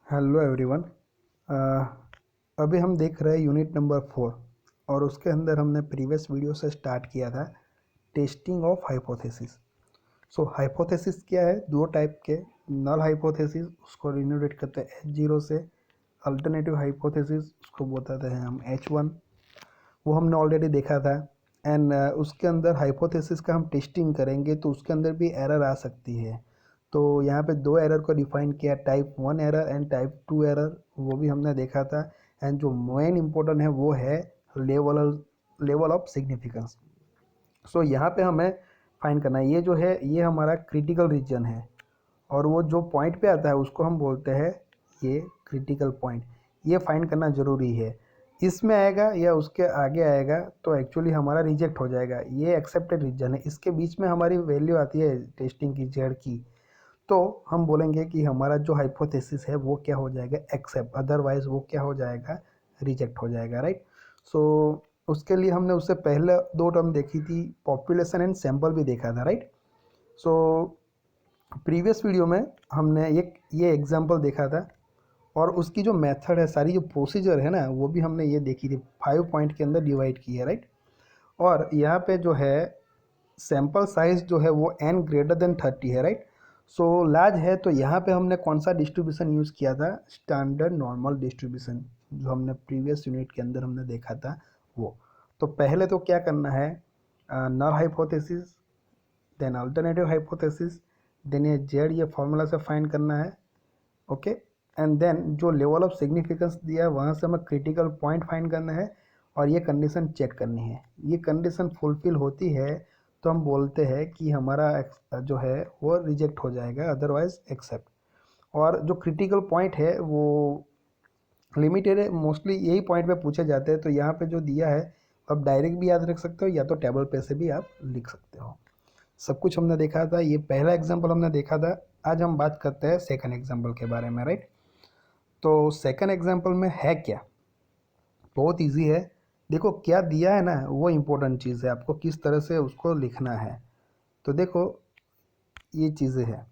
Hello everyone. अभी हम देख रहे हैं यूनिट नंबर 4 और उसके अंदर हमने प्रीवियस वीडियो से स्टार्ट किया था testing of hypothesis. So hypothesis क्या है, दो टाइप के। नल हाइपोथेसिस उसको डिनोटेट करते हैं H0 से। अल्टरनेटिव हाइपोथेसिस उसको बताते हैं हम H1। वो हमने ऑलरेडी देखा था। एंड उसके अंदर हाइपोथेसिस का हम टेस्टिंग करेंगे तो उसके अंदर भी एरर आ सकती है। तो यहाँ पे दो एरर को डिफाइन किया, type 1 error and type 2 error, वो भी हमने देखा था। एंड जो मेन इंपॉर्टेंट है वो है लेवल लेवल ऑफ सिग्निफिकेंस। सो यहाँ पे हमें फाइंड करना है, ये जो है ये हमारा क्रिटिकल रीजन है और वो जो पॉइंट पे आता है उसको हम बोलते हैं ये क्रिटिकल पॉइंट। ये फाइंड करना ज़रूरी है। इसमें आएगा या उसके आगे आएगा तो एक्चुअली हमारा रिजेक्ट हो जाएगा। ये एक्सेप्टेड रीजन है, इसके बीच में हमारी वैल्यू आती है टेस्टिंग की जेड की। तो हम बोलेंगे कि हमारा जो हाइपोथेसिस है वो क्या हो जाएगा, एक्सेप्ट, अदरवाइज वो क्या हो जाएगा, रिजेक्ट हो जाएगा, राइट। सो उसके लिए हमने उससे पहले दो टर्म देखी थी, पॉपुलेशन एंड सैंपल भी देखा था, राइट। सो प्रीवियस वीडियो में हमने ये एग्जांपल देखा था और उसकी जो मेथड है, सारी जो प्रोसीजर है ना, वो भी हमने ये देखी थी। 5 पॉइंट के अंदर डिवाइड की है, राइट। और यहाँ पे जो है सैंपल साइज जो है वो n greater than 30 है, राइट। सो लार्ज है तो यहाँ पे हमने कौन सा डिस्ट्रीब्यूशन यूज़ किया था, स्टैंडर्ड नॉर्मल डिस्ट्रीब्यूशन, जो हमने प्रीवियस यूनिट के अंदर हमने देखा था वो। तो पहले तो क्या करना है, null hypothesis, then alternative hypothesis, then ये जेड, ये फॉर्मूला से फाइंड करना है, ओके। एंड देन जो लेवल ऑफ सिग्निफिकेंस दिया है वहाँ से हमें क्रिटिकल पॉइंट फाइंड करना है और ये कंडीशन चेक करनी है। ये कंडीशन फुलफिल होती है तो हम बोलते हैं कि हमारा जो है वो रिजेक्ट हो जाएगा, अदरवाइज एक्सेप्ट। और जो क्रिटिकल पॉइंट है वो लिमिटेड है, मोस्टली यही पॉइंट पे पूछे जाते हैं। तो यहाँ पे जो दिया है आप डायरेक्ट भी याद रख सकते हो या तो टेबल पे से भी आप लिख सकते हो। सब कुछ हमने देखा था, ये पहला एग्जाम्पल हमने देखा था। आज हम बात करते हैं सेकंड एग्जाम्पल के बारे में, राइट। तो सेकंड एग्जाम्पल में है क्या, बहुत इजी है। देखो क्या दिया है ना, वो इम्पोर्टेंट चीज़ है, आपको किस तरह से उसको लिखना है। तो देखो ये चीज़ें हैं,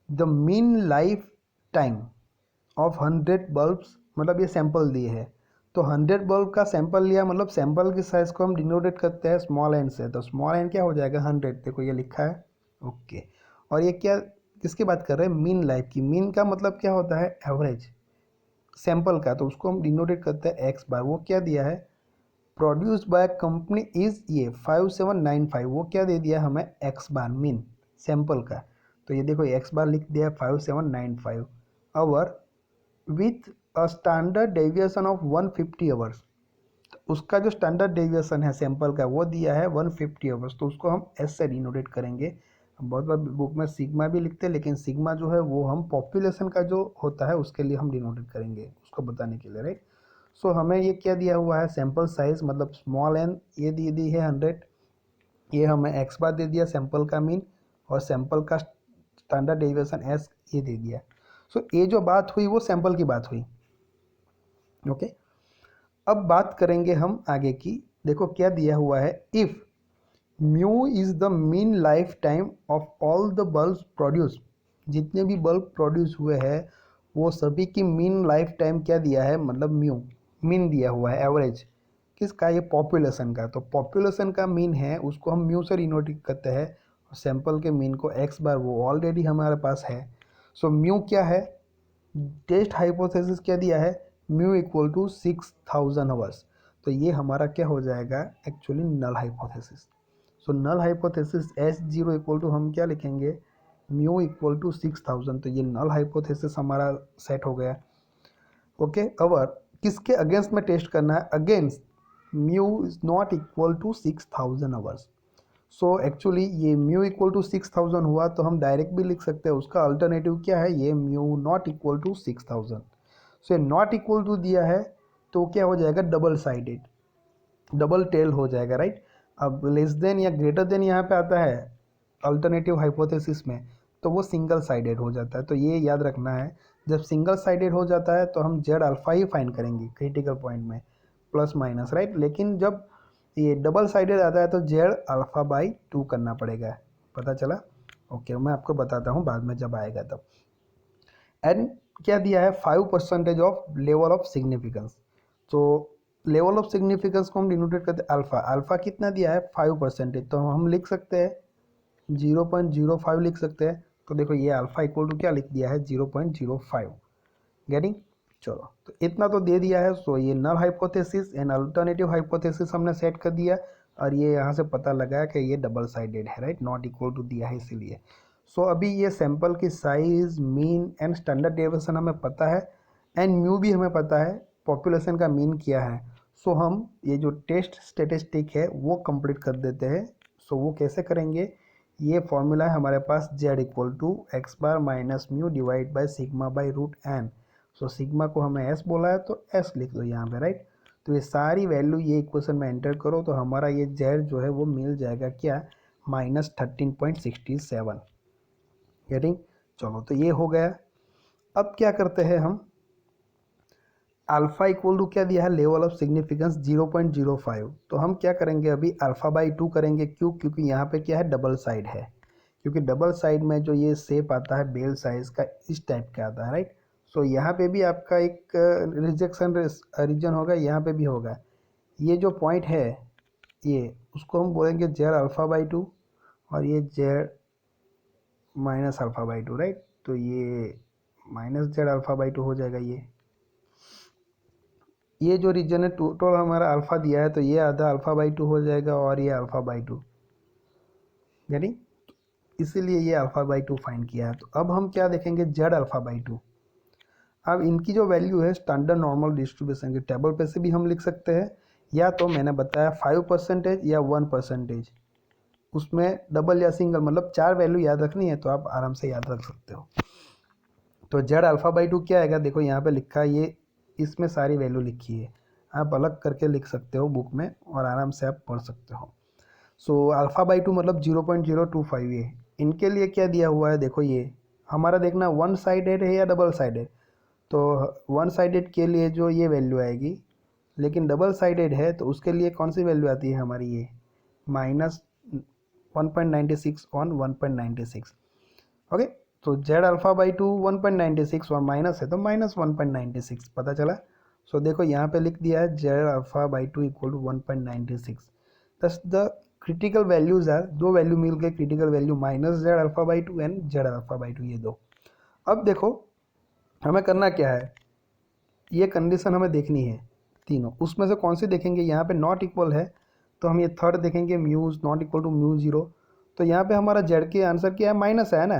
the mean life time of 100 bulbs, मतलब ये सैंपल दिए है। तो 100 बल्ब का सैंपल लिया, मतलब सैंपल की साइज को हम डिनोटेट करते हैं स्मॉल एन से। तो स्मॉल एन क्या हो जाएगा, 100। देखो ये लिखा है, ओके। और ये क्या, किसकी बात कर रहे हैं, मीन लाइफ की। मीन का मतलब क्या होता है, एवरेज सैंपल का। तो उसको हम डिनोटेट करते हैं एक्स बार। वो क्या दिया है, प्रोड्यूस बाय कंपनी इज ये 5795, वो क्या दे दिया हमें, एक्स बार मीन सैंपल का। तो ये देखो एक्स बार लिख दिया 5795 hour with a standard deviation of 150 hours. उसका जो स्टैंडर्ड डेविएशन है सैंपल का वो दिया है 150 आवर्स। तो उसको हम एस से डिनोटेट करेंगे। बहुत बार बुक में सिग्मा भी लिखते हैं, लेकिन सिग्मा जो है वो हम पॉपुलेशन का जो होता है उसके लिए हम डिनोटेट करेंगे, उसको बताने के लिए, राइट। सो हमें ये क्या दिया हुआ है, सैंपल साइज मतलब स्मॉल एन ये दी है 100। ये हमें एक्स बार दे दिया सैंपल का मीन, और सैंपल का स्टैंडर्ड डेविएशन एस ये दे दिया। सो ये जो बात हुई वो सैंपल की बात हुई, ओके। अब बात करेंगे हम आगे की। देखो क्या दिया हुआ है, if mu is the mean life time of all the bulb produce, जितने भी बल्ब प्रोड्यूस हुए हैं वो सभी की मीन लाइफ टाइम क्या दिया है, मतलब म्यू मीन दिया हुआ है, एवरेज किसका, ये पॉपुलेशन का। तो पॉपुलेशन का मीन है उसको हम म्यू से डिनोट करते हैं, और सैंपल के मीन को एक्स बार, वो ऑलरेडी हमारे पास है। सो म्यू क्या है, टेस्ट हाइपोथेसिस क्या दिया है, म्यू इक्वल टू 6000 आवर्स। तो ये हमारा क्या हो जाएगा, actually null hypothesis. So null hypothesis H0 equal to हम क्या लिखेंगे, म्यू इक्वल टू 6000। तो ये नल हाइपोथेसिस हमारा सेट हो गया, ओके। अब किसके अगेंस्ट में टेस्ट करना है, against mu is not equal to 6000 hours. So actually ये म्यू इक्वल टू 6000 हुआ तो हम डायरेक्ट भी लिख सकते हैं, उसका अल्टरनेटिव क्या है, ये म्यू नॉट इक्वल टू 6000। सो ये नॉट इक्वल टू दिया है तो क्या हो जाएगा, डबल साइडेड, डबल टेल हो जाएगा, राइट। अब लेस देन या ग्रेटर देन यहाँ पे आता है अल्टरनेटिव हाइपोथेसिस में, तो वो सिंगल साइडेड हो जाता है। तो ये याद रखना है, जब सिंगल साइडेड हो जाता है तो हम जेड अल्फा ही फाइंड करेंगे क्रिटिकल पॉइंट में, प्लस माइनस, राइट। लेकिन जब ये डबल साइडेड आता है तो जेड अल्फा बाई 2 करना पड़ेगा, पता चला, ओके। मैं आपको बताता हूँ बाद में जब आएगा तब। एंड क्या दिया है 5% ऑफ लेवल ऑफ सिग्निफिकेंस। तो लेवल ऑफ सिग्निफिकेंस को हम डिनोटेट करते हैं अल्फ़ा। अल्फ़ा कितना दिया है 5%, तो हम लिख सकते हैं 0.05 लिख सकते हैं। तो देखो ये अल्फ़ा इक्वल टू क्या लिख दिया है 0.05। गेटिंग। चलो तो इतना तो दे दिया है। सो ये null hypothesis and alternative hypothesis हमने सेट कर दिया और ये यहाँ से पता लगा कि ये डबल साइडेड है, राइट, नॉट इक्वल टू दिया है इसीलिए। सो अभी ये सैंपल की size, mean and standard deviation हमें पता है एंड म्यू भी हमें पता है, पॉपुलेशन का मीन क्या है। सो हम ये जो टेस्ट स्टेटिस्टिक है वो कंप्लीट कर देते हैं। सो वो कैसे करेंगे, ये फॉर्मूला है हमारे पास z equal to X bar minus mu divide by sigma by root N. So sigma को हमें s बोला है तो s लिख दो यहाँ पे, राइट। तो ये सारी वैल्यू ये इक्वेशन में एंटर करो तो हमारा ये z जो है वो मिल जाएगा क्या, -13.67। गेटिंग। चलो तो ये हो गया। अब क्या करते हैं हम, अल्फ़ा इक्वल टू क्या दिया है लेवल ऑफ सिग्निफिकेंस 0.05। तो हम क्या करेंगे अभी अल्फ़ा बाई 2 करेंगे। क्यों, क्योंकि यहाँ पे क्या है डबल साइड है, क्योंकि डबल साइड में जो ये शेप आता है बेल साइज का इस टाइप का आता है, राइट। सो यहाँ पे भी आपका एक रिजेक्शन रीजन होगा, यहाँ पे भी होगा। ये जो पॉइंट है ये उसको हम बोलेंगे जेड अल्फ़ा बाई 2 और ये Z minus alpha by 2, right. तो ये माइनस जेड अल्फ़ा बाई 2 हो जाएगा। ये जो रीजन है टोटल हमारा अल्फ़ा दिया है तो ये आधा अल्फ़ा बाई 2 हो जाएगा और ये अल्फ़ा बाई 2, यानी इसीलिए ये अल्फ़ा बाई 2 फाइंड किया है। तो अब हम क्या देखेंगे जेड अल्फ़ा बाई 2। अब इनकी जो वैल्यू है स्टैंडर्ड नॉर्मल डिस्ट्रीब्यूशन के टेबल पे से भी हम लिख सकते हैं, या तो मैंने बताया 5% या 1%, उसमें डबल या सिंगल, मतलब 4 वैल्यू याद रखनी है तो आप आराम से याद रख सकते हो। तो जेड अल्फ़ा बाई 2 क्या आएगा, देखो यहाँ पे लिखा है, ये इसमें सारी वैल्यू लिखी है, आप अलग करके लिख सकते हो बुक में और आराम से आप पढ़ सकते हो। सो अल्फ़ा बाई 2 मतलब 0.025। ये इनके लिए क्या दिया हुआ है, देखो ये हमारा देखना वन साइडेड है या डबल साइडेड। तो वन साइडेड के लिए जो ये वैल्यू आएगी, लेकिन डबल साइडेड है तो उसके लिए कौन सी वैल्यू आती है हमारी, ये -1.96 ऑन 1.96। ओके। तो जेड अल्फ़ा बाई 2 1.96 और माइनस है तो -1.96 पता चला। सो देखो यहाँ पे लिख दिया है Z alpha by 2 equal to 1.96। Thus the critical values are, दो वैल्यू मिल गए critical value, minus Z alpha by 2 and Z alpha by 2, ये दो। अब देखो हमें करना क्या है, ये कंडीशन हमें देखनी है तीनों, उसमें से कौन सी देखेंगे। यहाँ पे नॉट इक्वल है तो हम ये थर्ड देखेंगे, mu's not equal to mu 0। तो यहाँ पे हमारा जेड के आंसर क्या है, माइनस है ना।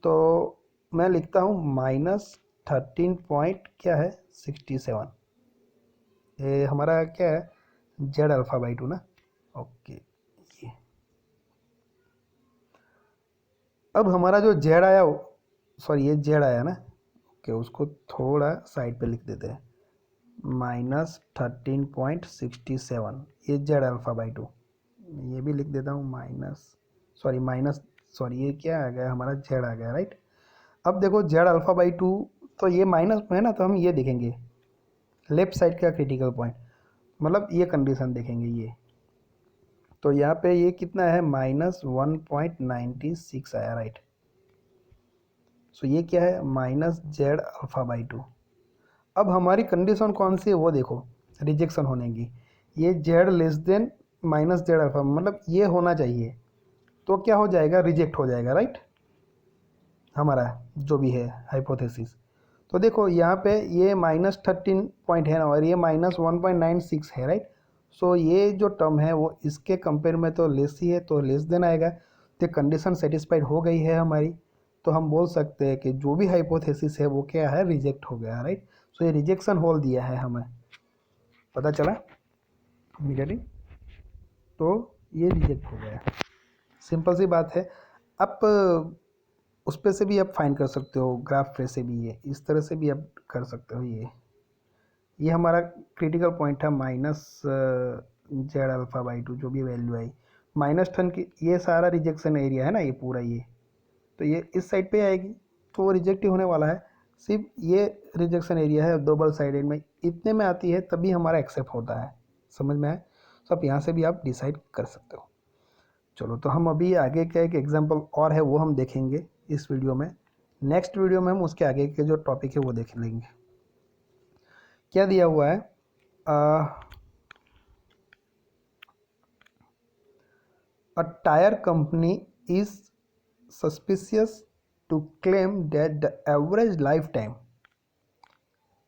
तो मैं लिखता हूँ -13 पॉइंट क्या है 67। ये हमारा क्या है जेड अल्फ़ा बाई 2 ना। ओके। ये अब हमारा जो जेड आया, सॉरी ये जेड आया ना, ओके, उसको थोड़ा साइड पे लिख देते हैं, -13.67, ये जेड अल्फ़ा बाई 2। ये भी लिख देता हूँ माइनस, सॉरी ये क्या आ गया हमारा जेड आ गया, राइट। अब देखो जेड अल्फ़ा बाई 2, तो ये माइनस में है ना, तो हम ये देखेंगे लेफ्ट साइड का क्रिटिकल पॉइंट, मतलब ये कंडीशन देखेंगे ये। तो यहाँ पे ये कितना है -1.96 आया, राइट। सो ये क्या है माइनस जेड अल्फ़ा बाई 2। अब हमारी कंडीशन कौन सी है वो देखो, रिजेक्शन होने की। ये Z less than minus Z alpha, मतलब ये होना चाहिए, तो क्या हो जाएगा रिजेक्ट हो जाएगा, राइट, हमारा जो भी है हाइपोथेसिस। तो देखो यहाँ पे ये -13 पॉइंट है ना और ये -1.96 है, राइट। सो ये जो टर्म है वो इसके कंपेयर में तो लेस ही है, तो लेस देन आएगा। तो कंडीशन सेटिस्फाइड हो गई है हमारी, तो हम बोल सकते हैं कि जो भी हाइपोथेसिस है वो क्या है रिजेक्ट हो गया, राइट। सो ये रिजेक्शन होल दिया है हमें, पता चला इमीडिएटली, तो ये रिजेक्ट हो गया। सिंपल सी बात है। आप उस पे से भी आप फाइंड कर सकते हो, ग्राफ पे से भी, ये इस तरह से भी आप कर सकते हो। ये हमारा क्रिटिकल पॉइंट है माइनस जेड अल्फ़ा बाई 2, जो भी वैल्यू आई -10 की, ये सारा रिजेक्शन एरिया है ना ये पूरा, ये तो ये इस साइड पे आएगी तो वो रिजेक्ट ही होने वाला है। सिर्फ ये रिजेक्शन एरिया है डबल साइडेड में, इतने में आती है तभी हमारा एक्सेप्ट होता है, समझ में आए। तो आप यहाँ से भी आप डिसाइड कर सकते हो। चलो तो हम अभी आगे का एक एग्जांपल और है वो हम देखेंगे इस वीडियो में। नेक्स्ट वीडियो में हम उसके आगे के जो टॉपिक है वो देख लेंगे। क्या दिया हुआ है, a tire company is suspicious to claim that the average lifetime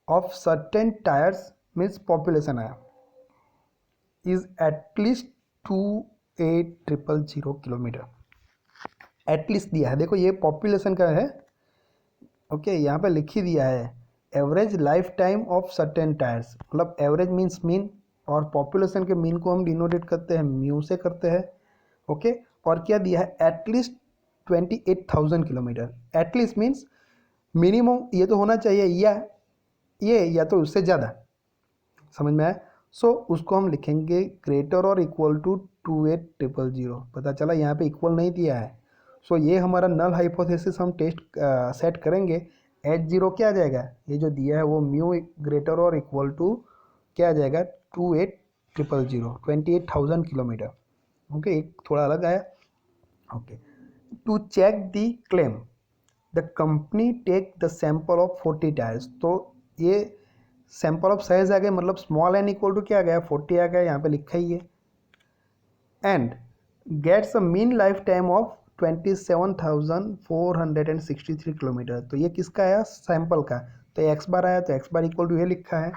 of certain tires means population आया is at least 28,000 kilometre. At least दिया है, देखो ये पॉपुलेशन का है, ओके यहाँ पे लिख ही दिया है average life time of certain tyres, मतलब एवरेज मीन्स मीन, और पॉपुलेशन के मीन को हम डिनोटेट करते हैं म्यू से करते हैं, ओके। और क्या दिया है, at least 28,000 kilometre. At least means minimum ये तो होना चाहिए, या तो उससे ज़्यादा, समझ में आया। सो उसको हम लिखेंगे ग्रेटर और इक्वल टू 28,000। पता चला यहाँ पे इक्वल नहीं दिया है। सो ये हमारा नल हाइपोथेसिस हम टेस्ट सेट करेंगे। H0 क्या आ जाएगा, ये जो दिया है वो म्यू ग्रेटर और इक्वल टू क्या आ जाएगा 28,000 किलोमीटर, ओके। एक थोड़ा अलग आया, okay. To check the claim the company take the sample of 40 tyres. तो ये सैंपल ऑफ साइज आ गया, मतलब स्मॉल एन इक्वल टू क्या आ गया 40 आ गया, यहाँ पे लिखा ही है। And gets a mean life time of 27,463 kilometre. तो ये किसका आया, सैंपल का। तो एक्स बार आया तो एक्स बार इक्वल टू ये लिखा है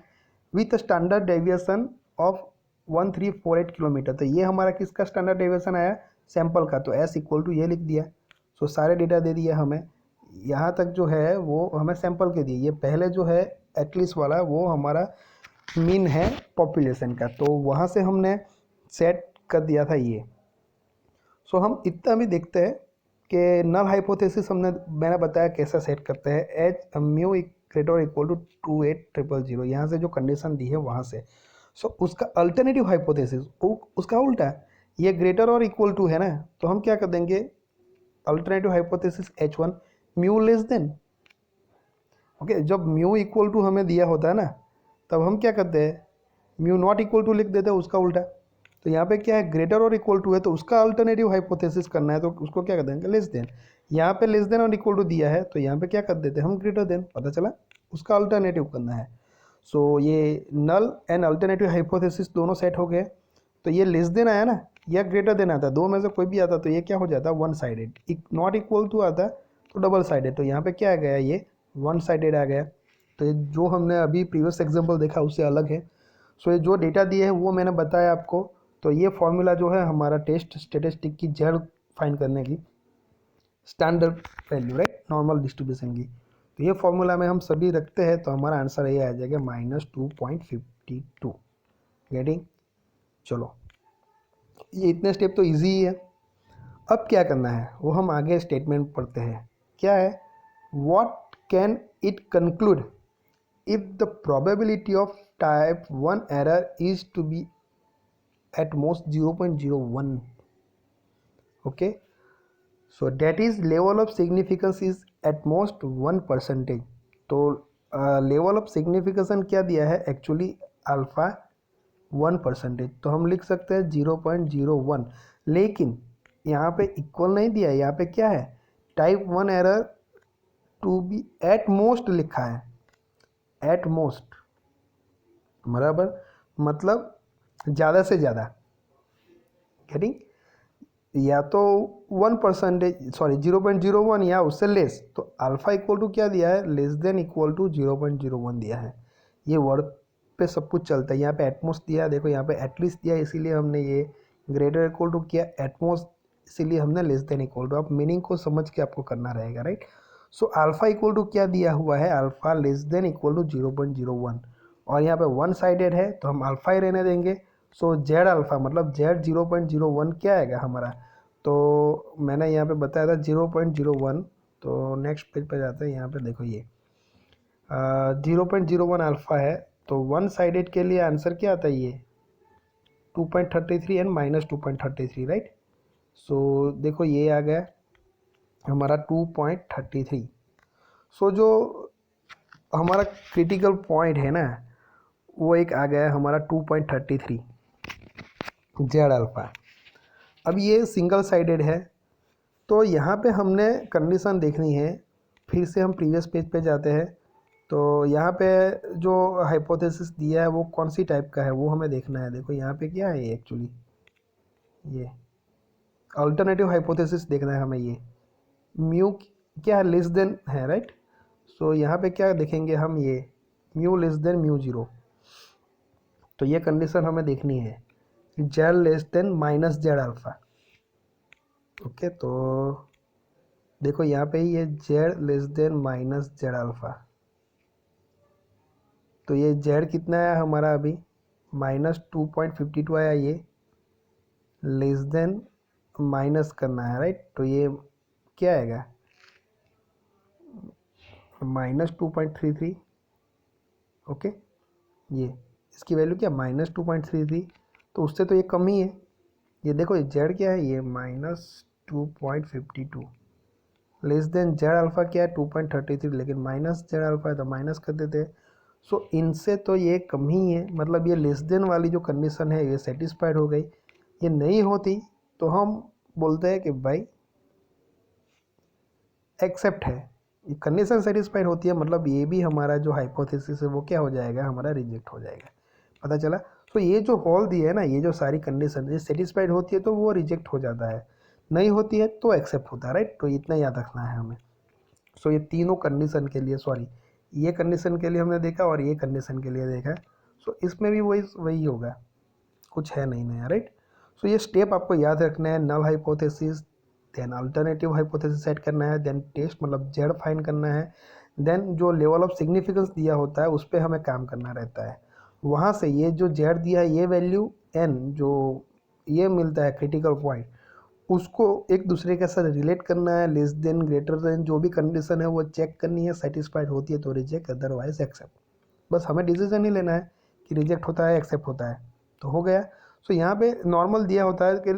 with standard deviation of 1348 kilometre. तो ये हमारा किसका स्टैंडर्ड डेविएशन आया, सैंपल का। तो एस इक्वल टू ये लिख दिया। सो सारे डेटा दे दिया हमें, यहाँ तक जो है वो हमें सैंपल के दिए। ये पहले जो है एटलीस्ट वाला वो हमारा मीन है पॉपुलेशन का, तो वहाँ से हमने सेट कर दिया था ये। सो हम इतना भी देखते हैं कि नल हाइपोथेसिस मैंने बताया कैसा सेट करते हैं। एच म्यू ग्रेटर और इक्वल टू 28,000, यहाँ से जो कंडीशन दी है वहाँ से। सो उसका अल्टरनेटिव हाइपोथेसिस उसका उल्टा, ये ग्रेटर और इक्वल टू है ना, तो हम क्या कर देंगे alternative hypothesis H1 mu less than, okay. जब म्यू इक्वल टू हमें दिया होता है ना, तब हम क्या करते हैं म्यू नॉट इक्वल टू लिख देते हैं, उसका उल्टा। तो यहाँ पे क्या है ग्रेटर और इक्वल टू है, तो उसका अल्टरनेटिव हाइपोथेसिस करना है, तो उसको क्या कर देंगे लेस देन। यहाँ पे लेस देन और इक्वल टू दिया है, तो यहाँ पे क्या कर देते हैं हम ग्रेटर देन, पता चला उसका अल्टरनेटिव करना है। सो ये नल एंड अल्टरनेटिव हाइपोथेसिस दोनों सेट हो गए। तो ये लेस देन आया ना या ग्रेटर देन आता, दो में से कोई भी आता तो ये क्या हो जाता one sided. Not equal to आता तो डबल साइडेड। तो यहाँ पे क्या आ गया, ये वन साइडेड आ गया। तो ये जो हमने अभी प्रीवियस एग्जांपल देखा उससे अलग है। सो ये जो डेटा दिए है वो मैंने बताया आपको। तो ये फॉर्मूला जो है हमारा टेस्ट स्टेटिस्टिक की जेड फाइंड करने की, standard value right, normal distribution की। तो ये फॉर्मूला में हम सभी रखते हैं, तो हमारा आंसर ये आ जाएगा -2.52। गेटिंग, चलो ये इतने स्टेप तो इजी ही है। अब क्या करना है वो हम आगे स्टेटमेंट पढ़ते हैं। क्या है, what can it conclude if the probability of type 1 error is to be at most 0.01, okay, so that is level of significance is at most 1%। तो लेवल ऑफ सिग्निफिकेशन क्या दिया है एक्चुअली अल्फा 1%, तो हम लिख सकते हैं 0.01। लेकिन यहाँ पे इक्वल नहीं दिया है, यहाँ पे क्या है type 1 error to be at most लिखा है, एट मोस्ट बराबर मतलब ज़्यादा से ज़्यादा, गेटिंग, या तो 1%, सॉरी 0.01 या उससे लेस। तो अल्फा इक्वल टू क्या दिया है, लेस देन इक्वल टू 0.01 दिया है। ये वर्ड पे सब कुछ चलता है। यहाँ पे एटमोस्ट दिया है, देखो यहाँ पे एटलीस्ट दिया है, इसीलिए हमने ये ग्रेटर इक्वल टू किया, एटमोस्ट इसीलिए हमने लेस देन इक्वल टू। आप मीनिंग को समझ के आपको करना रहेगा right. So alpha equal to क्या दिया हुआ है, alpha less than equal to 0.01, और यहाँ पे वन साइडेड है तो हम अल्फा ही रहने देंगे। सो जेड अल्फा मतलब जेड 0.01 क्या आएगा हमारा, तो मैंने यहाँ पे बताया था 0.01। तो नेक्स्ट पेज पे जाते हैं, यहाँ पे देखो ये 0.01 अल्फा है, तो वन साइडेड के लिए आंसर क्या आता है ये 2.33 एंड -2.33 राइट। सो देखो ये आ गया हमारा 2.33। सो जो हमारा क्रिटिकल पॉइंट है ना वो एक आ गया हमारा 2.33 जेड अल्फा। अब ये सिंगल साइडेड है, तो यहाँ पे हमने कंडीशन देखनी है फिर से हम प्रीवियस पेज पे जाते हैं। तो यहाँ पे जो हाइपोथेसिस दिया है वो कौन सी टाइप का है वो हमें देखना है। देखो यहाँ पे क्या है एक्चुअली, ये अल्टरनेटिव हाइपोथेसिस देखना है हमें। ये म्यू क्या है, लेस देन है, राइट। सो यहाँ पे क्या देखेंगे हम, ये mu less than mu zero. तो ये कंडीशन हमें देखनी है, Z less than minus Z alpha. Okay, तो देखो यहाँ पे ये Z less than minus Z alpha. तो ये जेड कितना है हमारा अभी, -2.52 आया। ये लेस देन माइनस करना है, राइट। तो ये क्या आएगा, -2.33। ओके, ये इसकी वैल्यू क्या, -2.33। तो उससे तो ये कम ही है। ये देखो ये जेड क्या है, ये -2.52। लेस देन जेड अल्फ़ा क्या है, 2.33, लेकिन माइनस जेड अल्फ़ा है तो माइनस कर देते हैं। सो इनसे तो ये कम ही है, मतलब ये लेस देन वाली जो कंडीशन है ये सेटिस्फाइड हो गई। ये नहीं होती तो हम बोलते हैं कि भाई एक्सेप्ट है। ये कंडीशन सेटिस्फाइड होती है, मतलब ये भी हमारा जो हाइपोथेसिस है वो क्या हो जाएगा, हमारा रिजेक्ट हो जाएगा। पता चला। तो ये जो होल दिया है ना, ये जो सारी कंडीशन ये सेटिस्फाइड होती है तो वो रिजेक्ट हो जाता है, नहीं होती है तो एक्सेप्ट होता है, राइट। तो इतना याद रखना है हमें। सो ये तीनों कंडीशन के लिए, सॉरी ये कंडीशन के लिए हमने देखा और ये कंडीशन के लिए देखा। सो इसमें भी वही वही होगा, कुछ है नहीं नया, राइट। सो ये स्टेप आपको याद रखना है, null hypothesis, then alternative hypothesis set करना है, देन टेस्ट मतलब जेड फाइंड करना है, देन जो लेवल ऑफ सिग्निफिकेंस दिया होता है उस पर हमें काम करना रहता है। वहाँ से ये जो जेड दिया है ये वैल्यू एन जो ये मिलता है क्रिटिकल पॉइंट, उसको एक दूसरे के साथ रिलेट करना है, लेस देन ग्रेटर देन जो भी कंडीशन है वो चेक करनी है, सेटिस्फाइड होती है तो रिजेक्ट, अदरवाइज एक्सेप्ट। बस हमें डिसीजन ही लेना है कि रिजेक्ट होता है एक्सेप्ट होता है, तो हो गया। सो यहाँ पे नॉर्मल दिया होता है कि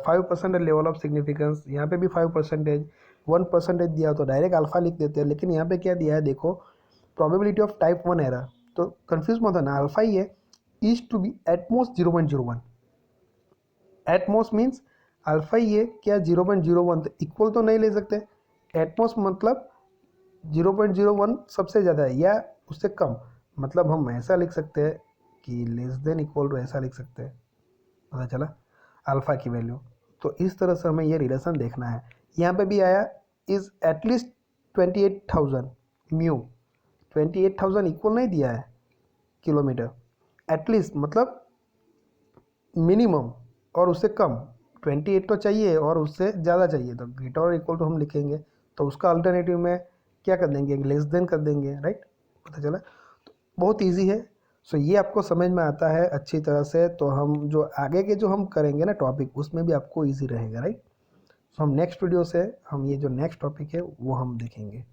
5% लेवल ऑफ सिग्निफिकेंस, यहाँ पे भी 5%, 1% दिया हो तो डायरेक्ट अल्फा लिख देते हैं। लेकिन यहाँ पे क्या दिया है देखो, प्रोबेबिलिटी ऑफ टाइप 1 एरर, तो कंफ्यूज मत होना, अल्फा ही है, is to be at most 0.01। At most means alpha ही है, क्या 0.01, तो इक्वल तो नहीं ले सकते। एटमोस्ट मतलब 0.01 सबसे ज़्यादा है या उससे कम, मतलब हम ऐसा लिख सकते हैं कि लेस देन इक्वल टू, ऐसा लिख सकते हैं। पता चला अल्फ़ा की वैल्यू। तो इस तरह से हमें ये रिलेशन देखना है। यहाँ पे भी आया इज़ एटलीस्ट 28,000 म्यू, 28,000 इक्वल नहीं दिया है किलोमीटर, एटलीस्ट मतलब मिनिमम और उससे कम, 28 तो चाहिए और उससे ज़्यादा चाहिए, तो ग्रेटर और इक्वल टू हम लिखेंगे। तो उसका अल्टरनेटिव में क्या कर देंगे, लेस देन कर देंगे, राइट। पता चला। तो बहुत इजी है। सो ये आपको समझ में आता है अच्छी तरह से, तो हम जो आगे के जो हम करेंगे ना टॉपिक, उसमें भी आपको इजी रहेगा, राइट। सो हम नेक्स्ट वीडियो से हम ये जो नेक्स्ट टॉपिक है वो हम देखेंगे।